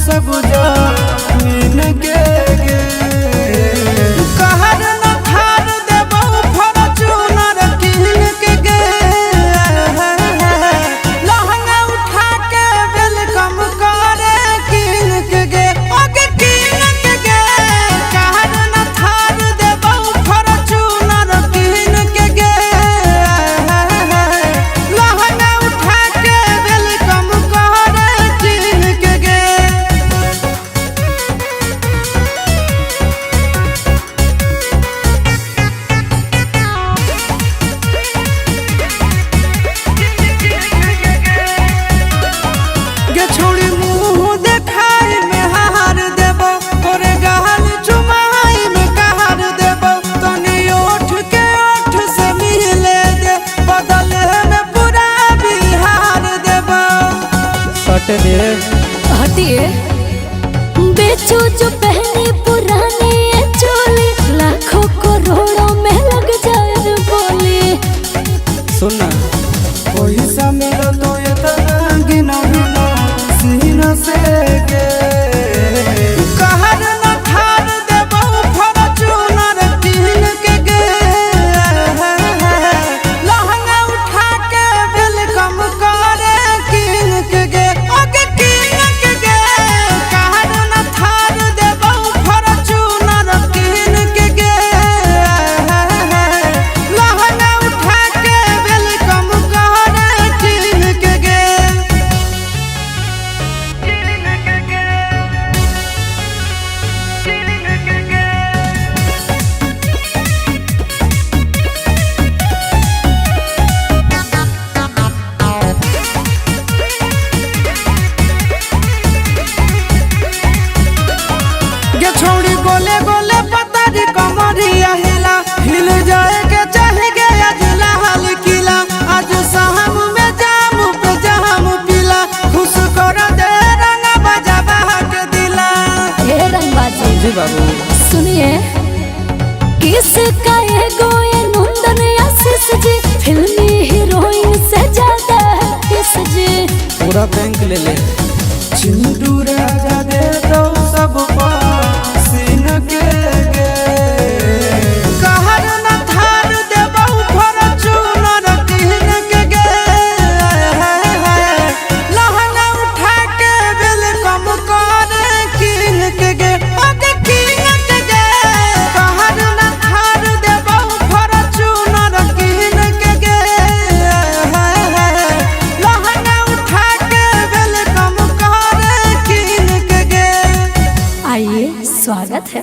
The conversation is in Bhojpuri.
सब जमीन के गे कहर न थार देबो फॉर्च्यूनर किन के गे लहंगा उठा के वेलकम करे किन के गे ओके किन के गे कहर न थार देबो फॉर्च्यूनर किन के गे लहंगा उठा के वेलकम करे किन के गे गे छोड़ी मुँह देखाई में हार देबो तोरे गहल चुमाई में कहर देबो तनी ओठ के ओठ से मिले दे बदले में पूरा बिहार देबो सट दे हटिए बेचो जो पहनी पुरानी ये चोली लाखों करोड़ों में लग जाए बोली सुनना कोई समय तो ये तना गिनो गिनो सीना से गे कहर न थार देबो फॉर्च्यूनर किन के गे लहंगा उठा के वेलकम करे किन के गे ओके किन के गे कहर न थार देबो फॉर्च्यूनर किन के गे लहंगा उठा के वेलकम करे किन के गे गे छोड़ी गोले गोले पतरी कमरिया हिला हिल जाए के चाहे गे अजला हाल किला आज शाम में जाम पे जाम पिला खुश कर दे रंग बजा के दिला हे रंगबाजी जी बाबू सुनिए किसका एगो ये नंदन आशीष जी फिल्मी हीरोइन से ज्यादा है किस जी पूरा बैंक ले ले चिंटू राजा दे दो सब सीन के गे कहर न थार देबो फॉर्च्यूनर किन के गे लहंगा उठा के वेलकम करे किन के गे ओके किन के गे कहर न थार देबो फॉर्च्यूनर किन के गे लहंगा उठा के वेलकम करे किन के गे आइए स्वागत है।